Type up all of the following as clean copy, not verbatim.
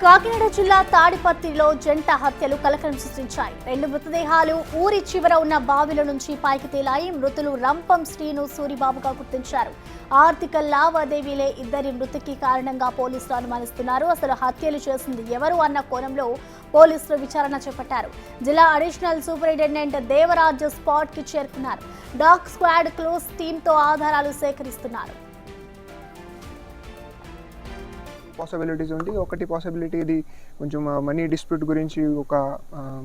కాకినాడ జిల్లా తాడిపత్రిలో జంట హత్యలు కలకలం సృష్టించాయి. 2 మృతదేహాలు ఊరి చివర ఉన్న బావిల నుంచి పైకి తేలాయి. మృతులు రంపం శ్రీను, సూరిబాబుగా గుర్తించారు. ఆర్థిక లావాదేవీలే ఇద్దరి మృతికి కారణంగా పోలీసులు అనుమానిస్తున్నారు. అసలు హత్యలు చేసింది ఎవరు అన్న కోణంలో పోలీసులు విచారణ చేపట్టారు. జిల్లా అడిషనల్ సూపరింటెండెంట్ దేవరాజ్ స్పాట్ కి చేరుకున్నారు. డాగ్ స్క్వాడ్ క్లోజ్ టీంతో ఆధారాలు సేకరిస్తున్నారు. పాసిబిలిటీస్ ఉంది. ఒకటి పాసిబిలిటీ ఇది కొంచెం మనీ డిస్ప్యూట్ గురించి ఒక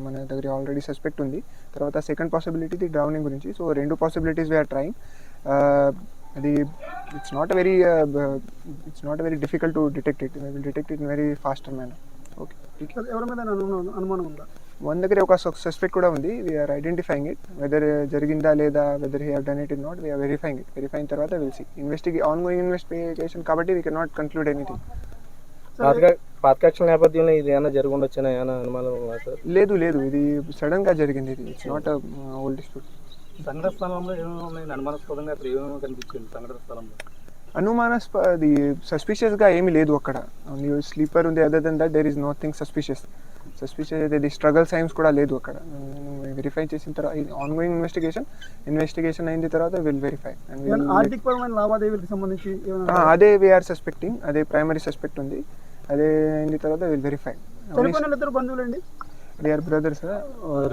మన దగ్గర ఆల్రెడీ సస్పెక్ట్ ఉంది. తర్వాత సెకండ్ పాసిబిలిటీ ఇది డ్రౌనింగ్ గురించి. So 2 possibilities we are trying. అది it's not very difficult to detect it. We will detect it in very faster manner. Okay, ఎవరి మీద అనుమానం ఉందా? మన దగ్గర ఒక సస్పెక్ట్ కూడా ఉంది. వీఆర్ ఐడెంటిఫైయింగ్ ఇట్, వెదర్ జరిగిందా లేదా, whether he have done it in not. We are verifying it. Verifying తర్వాత విల్ సీ. ఆన్గోయింగ్ ఇన్వెస్టిగేషన్ కాబట్టి we can not conclude anything. పాతకక్షల నేపథ్యంలో ఇది ఏమైనా జరిగి ఉండొచ్చిన ఏమైనా అనుమానం ఉందా సార్? లేదు, ఇది సడన్ గా జరిగింది. ఇది ఇట్స్ నాట్ ఓల్డ్ డిస్ప్యూట్. సంఘటన స్థలంలో అనుమానాస్పదంగా అక్కడ ఏమేమో కనిపించింది. సంఘటన స్థలంలో అది సస్పిషియస్ గా ఏమీ లేదు అక్కడ. ఓన్లీ స్లీపర్ ఉంది. Other than that there is nothing suspicious అయితే స్ట్రగల్ సైన్స్ కూడా లేదు అక్కడ. వెరిఫై చేసిన తర్వాత ఆన్గోయింగ్ ఇన్వెస్టిగేషన్ అయిన తర్వాత విల్ వెరిఫై. ఆర్థికపరమైన లావాదేవీలకు సంబంధించి అదే వీఆర్ సస్పెక్టింగ్. అదే ప్రైమరీ సస్పెక్ట్ ఉంది. అదే అయిన తర్వాత విల్ వెరిఫై. బంధువులండి, they are brothers,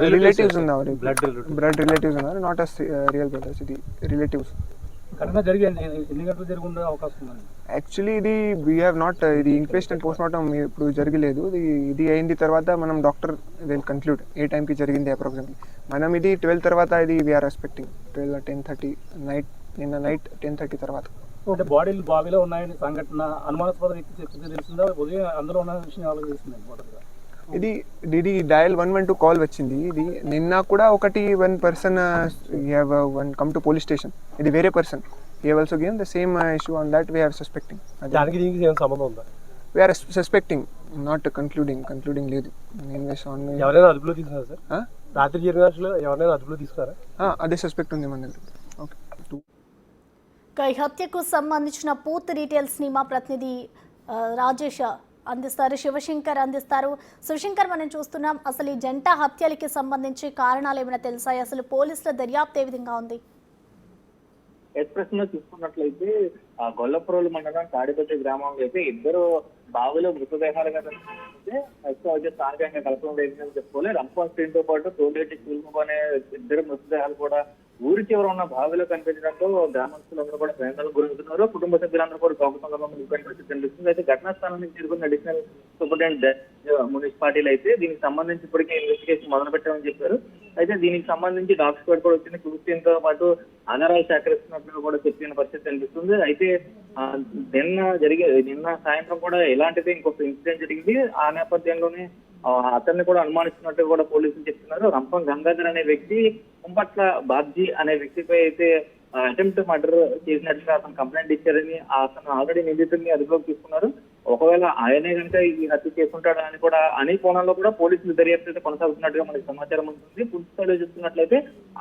relatives ఉన్నారు. బ్లడ్ రిలేటివ్స్ ఉన్నారు. Not as real brothers. ఇది రిలేటివ్స్. యాక్చువల్లీ ఇది వీ హ్యావ్ నాట్, ఇది ఇన్క్వెస్ట్ అండ్ పోస్ట్ మార్టం ఇప్పుడు జరగలేదు. ఇది అయిన తర్వాత మనం డాక్టర్ విల్ కన్క్లూడ్ ఏ టైంకి జరిగింది అప్రాక్సిమేట్లీ. మనం ఇది 12 తర్వాత ఇది వీఆర్ ఎక్స్పెక్టింగ్ 10:30 నిన్న నైట్ 10:30 తర్వాత. అంటే బావిలో ఉన్నాయని సంఘటన అనుమానాస్పద వ్యక్తి చెప్తే తెలిసిందా? ఉదయం అందులో ఉన్న విషయం ఆలోచిస్తుంది. ఇది డయల్ 112 కాల్ వచ్చింది. ఇది నిన్న కూడా one person come to police station. ఇది వేరే person. he have also given the same issue on that. We are suspecting. దానికి దీనికి ఏం సంబంధం ఉందా? We are suspecting, not concluding లేదు. ఎవరైనా అదుపులో తీసుకున్నారా సార్? రాత్రి జరిగిన విషయంలో ఎవరైనా అదుపులో తీసుకున్నారా? అదే సస్పెక్ట్ ఉంది మన దగ్గర. ఓకే. ఈ హత్యకు సంబంధించిన పూర్తి డీటెయిల్స్ ని మా ప్రతినిధి రాజేష్ అందిస్తారు, శివశంకర్ అందిస్తారు. శివశంకర్, మనం చూస్తున్నాం, అసలు ఈ జంట హత్యలకి సంబంధించి కారణాలు ఏమైనా తెలుసాయి? అసలు పోలీసుల దర్యాప్తు ఏ విధంగా ఉంది? ఎక్స్ప్రెస్ లో చూసుకున్నట్లయితే గొల్లప్రోలు మండలం తాడిపత్రి గ్రామంలో అయితే ఇద్దరు బావిలో మృతదేహాలుగా స్థానికంగా కలపడం లేదని చెప్పుకోవాలి. రంపం శ్రీన్ తో పాటు తోలేటి కుల్ము అనే ఇద్దరు మృతదేహాలు కూడా ఊరి చివర ఉన్న బావిలో కనిపించడంతో గ్రామస్తులందరూ కూడా ప్రయాణాలు గురవుతున్నారు. కుటుంబ సభ్యులందరూ కూడా కోపంగా పరిస్థితి కనిపిస్తుంది. అయితే ఘటనా స్థానానికి చేరుకున్న అడిషనల్ సూపరింటెండెంట్ మున్సిపాలిటీలు అయితే దీనికి సంబంధించి ఇప్పటికే ఇన్వెస్టిగేషన్ మొదలు పెట్టామని చెప్పారు. అయితే దీనికి సంబంధించి డాగ్ స్క్వాడ్ కూడా వచ్చింది. క్లూస్ తో పాటు ఆధారాలు సేకరిస్తున్నట్లు కూడా చెప్పిన పరిస్థితి కనిపిస్తుంది. అయితే నిన్న సాయంత్రం కూడా ఇలాంటిది ఇంకొక ఇన్సిడెంట్ జరిగింది. ఆ నేపథ్యంలోనే అతన్ని కూడా అనుమానిస్తున్నట్టు కూడా పోలీసులు చెప్తున్నారు. రంపం గంగాధర్ అనే వ్యక్తి కుంపట్ల బాబ్జీ అనే వ్యక్తిపై అయితే అటెంప్ట్ మర్డర్ చేసినట్లుగా అతను కంప్లైంట్ ఇచ్చారని, అతను ఆల్రెడీ నిందితుడిని అదుపులోకి తీసుకున్నారు. ఒకవేళ ఆయనే కనుక ఈ హత్య చేసుకుంటాడా అని కూడా అనే కోణంలో కూడా పోలీసులు దర్యాప్తు అయితే కొనసాగుతున్నట్టుగా మనకి సమాచారం ఉంటుంది. పూర్తి స్థాయిలో చూస్తున్నట్లయితే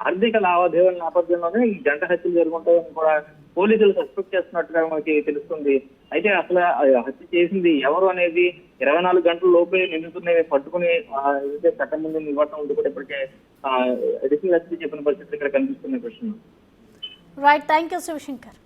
ఆర్థిక లావాదేవీల నేపథ్యంలోనే ఈ జంట హత్యలు జరుగుంటాయని కూడా పోలీసులు సస్పెక్ట్ చేస్తున్నట్టుగా మనకి తెలుస్తుంది. అయితే అసలు హత్య చేసింది ఎవరు అనేది 24 గంటల లోపే నిందితుడిని పట్టుకుని చట్టం ముందు నిలబడటం ఉంది కూడా ఇప్పటికే అడిషనల్ ఎస్పీ చెప్పిన పరిస్థితి ఇక్కడ కనిపిస్తున్న ప్రశ్న. Right, thank you Shivshankar.